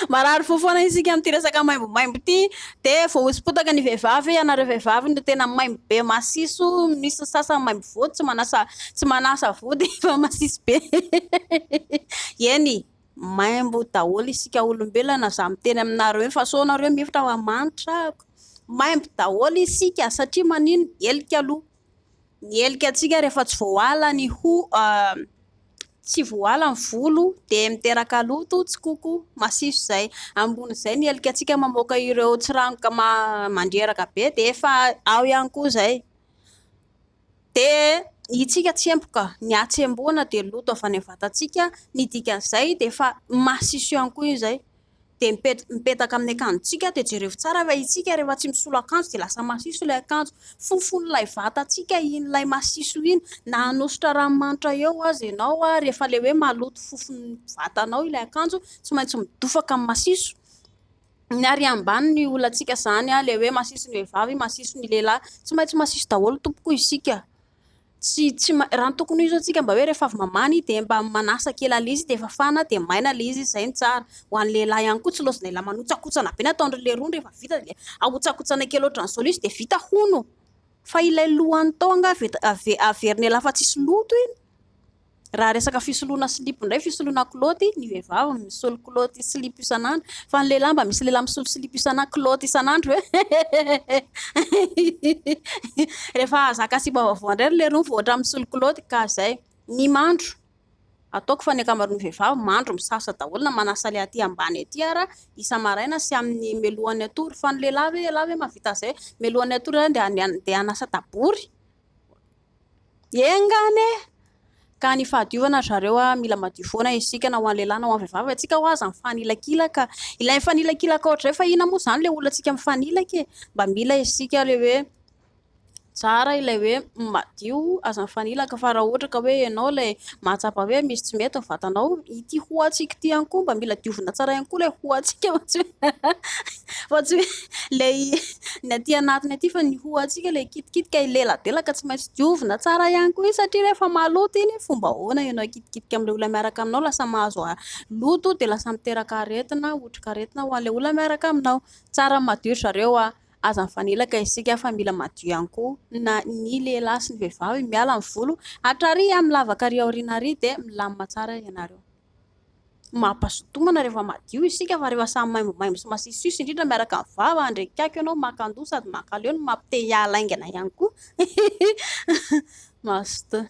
Marary fofona isika amin'ity resaka maimbomaimbo ity de vao hosipotaka ny vehivavy anareo vehivavy no tena maimbo be masiso misy sasany maimbo vody tsy manasa vody fa masiso be eny maimbo daholo isika olombelona za miteny aminareo eny fa soanareo mifitra ho amanitra maimbo daholo isika satria manino helika aloha ny helika atsika rehefa tsy voala ny tsy voala ny volo de miteraka loto tsy koko masiso zay ambony zay ny helika atsika mamoaka ireo tsirangoka mandreraka be de efa ao ihany koa zay de itsika tsempoka ny atsemboana de loto avy any vatatsika ny dikan'izay de efa masiso ihany koa izay de mipetaka amin'ny akanjotsika de jereo tsara fa itsika rehefa tsy misolo akanjo de lasa masiso ilay akanjo fofon'ilay vatatsika in'ilay masiso iny na hanositra ranomanitra eo azy ianao rehefa le hoe maloto fofon'ny vatanao ilay akanjo tsy maintsy midofaka amin'ny masiso ny ary ambany ny olantsika zany le hoe masiso ny vehivavy masiso ny lehilahy tsy maintsy masiso daholo tompoko isika raha ny tokony izy atsika mba hoe rehefa avy mamany de mba manasa kely alizy de fafana de maina le izy zay ny tsara ho an'ny lehilahy ihany koa tsy loatra lehilahy manotsakotsana be ny ataondry le rony rehefa vita de ahotsakotsana kely ohatran'ny solisy de vita hono fa ilay lohany tonga averiny lafa tsisy loto iny raha resaka fisoloana slipy indray fisoloana kilaoty ny vehivavy misolo kilaoty slipy isan'andro fa ny lehilahy mba misy lehilahy misolo slipy isan'andro kilaoty isan'andro rehefa zaka simba vaovao indray le rony voatra misolo kilaoty ka zay ny mandro ataoko fa ny akamaroan'ny vehivavy mandro misasa daholo na manasa le aty ambany aty ara isa maraina sy amin'ny melohan'ny atory fa ny lehilahy mavita zay melohan'ny atory de anasa tabory engane ka ny fahadiovana zareo mila madio foana isika na ho an'ny lehilahy na ho an'ny vehivavy atsika ho aza mifanilakilaka ilay mifanilakilaka ohatray fa ina moa zany le olona atsika mifanilaka mba mila isika le hoe tsara ilay hoe madio aza mifanilaka fa raha ohatra ka hoe ianao lay mahatsapa hoe misy tsy mety vatanao ity hoatsika ity ihany koa mba mila diovina tsara ihany koa lay hoatsika fa tsy hoe lay ny aty anatiny aty fa ny hoatsika lay kitikitika ileladelaka tsy maintsy diovina tsara ihany koa izy satria rehefa maloto iny fomba ahoana ianao kitikitika amin'ilay olona miaraka aminao lasa mahazo loto de lasa miteraka aretina otrika aretina ho an'ilay olona miaraka aminao tsara madio zareo aza mifanilaka isika fa mila madio ihany koa na ny lehilahy sy ny vehivavy miala amin'ny volo hatrary amin'ny lavaka ary aoriana ary de milamina tsara ianareo mampasotomana rehefa madio isika fa rehefa samy maimbomaimbo sy masisiso indrindra miaraka amin'ny vava andrekikako ianao makandoha sady makaleo no mampite hiala aingana ihany koa masto